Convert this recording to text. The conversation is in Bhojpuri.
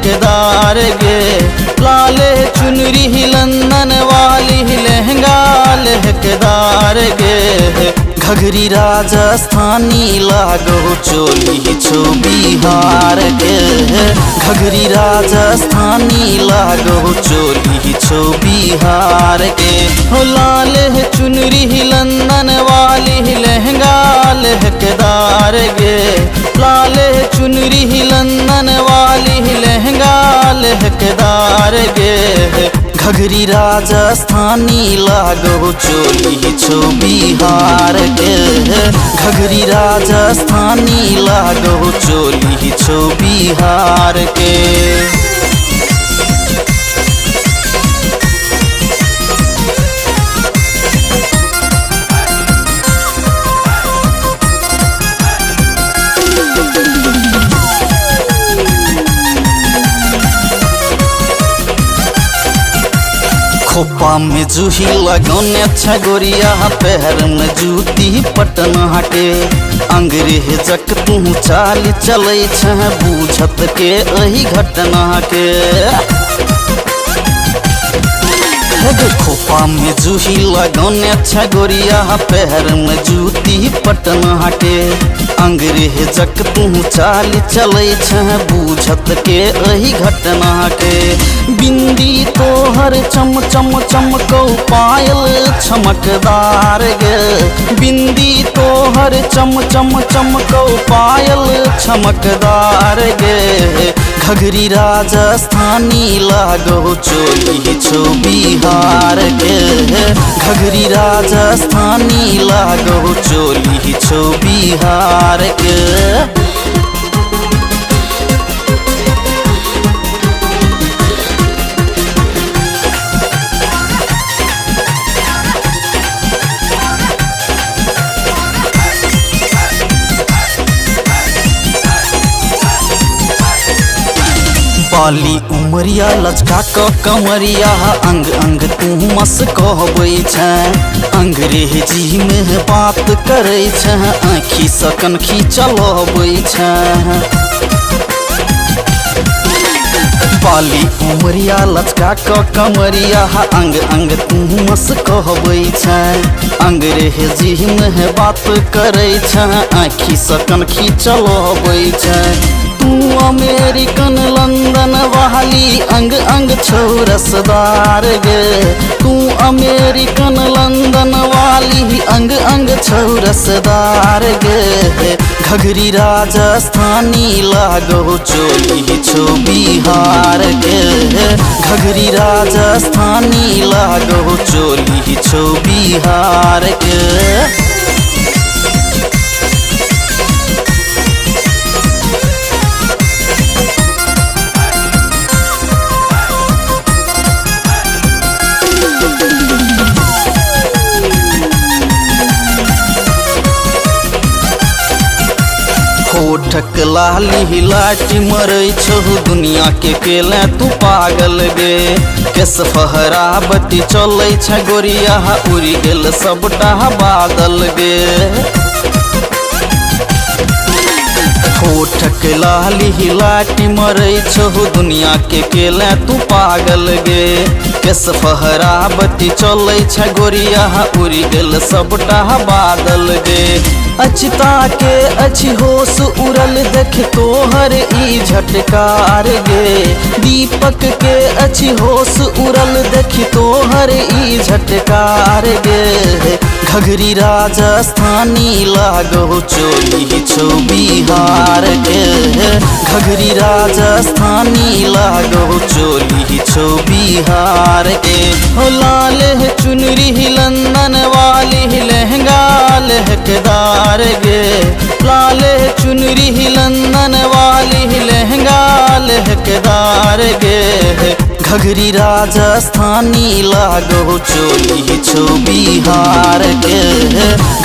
लहकेदार गे। लाले चुनरी लंदन वाली लहंगा लहकेदार गे। घघरी राजस्थानी लागो चोली छो बिहार गे। घघरी राजस्थानी लागो चोली छो बिहार गे। हो लाल चुनरी लंदन वाली लहंगा लहकेदार गे। लाल चुनरी लंदन वाली लहंगा लहकेदार गे। घघरी राजस्थानी लागो चोली छो बिहार गे। घघरी राजस्थानी लागो चोली छो बिहार के। खोपा में जूही लगौने अच्छा गोरिया, पैर में जूती पटना के। अंग्रेजक तू चाल चलै छ बूझत के एही घटना के। खोपा में जूही लगौने अच्छा गोरिया, पैर में जूती पटना के। अंग्रेजक तू चाल चलै छ बूझत के एही घटना के। बिंदी तोहर चम चम चमकौ पायल चमकदार गे। बिंदी तोहर चम चम चमकौ पायल चमकदार गे। घघरी राजस्थानी लागो चोली छो बिहार गे। घघरी राजस्थानी लागो चोली छो बिहार गे। बाली उमरिया लचका क कमरिया, अंग अंग तू मस कहबै छ। अंग्रेजी में बात करै छ, आँखी से कनखी चलबै छ। बाली उमरिया लचका क कमरिया, अंग अंग तू मस कहबै छ। अंग्रेजी में बात करै छ, आँखी से कनखी चलबै छ। तू अमेरिकन लंदन वाली, अंग अंग छो रसदार गे। तू अमेरिकन लंदन वाली, अंग अंग छो रसदार गे। घघरी राजस्थानी लागो चोली छो बिहार गे। घघरी राजस्थानी लागो चोली छो बिहार गे। होठक लाली लाटी मरै छो, दुनिया के केले तू पागल गे। केस फहराबती चलै छ गोरिया, उड़ि गेल सबटा बादल गे। होठक लाली लाटी मरै छो, दुनिया के केले तू पागल गे। केस फहराबती चलै छ गोरिया, उड़ि गेल सबटा बादल गे। अचिता के अच्छी होश उड़ल देख तोहर ई झटकार गे। दीपक के अच्छी होश उड़ल देख तोहर ई झटकार गे। घघरी राजस्थानी लागो चोली छो बिहार गे। घघरी राजस्थानी लागो चोली छो बिहार गे। हो लाल चुनरी लंदन वाली लहंगा लहकेदार गे। लाल चुनरी लंदन वाली लहंगा लहकेदार गे। घघरी राजस्थानी लागो चोली छो बिहार गे।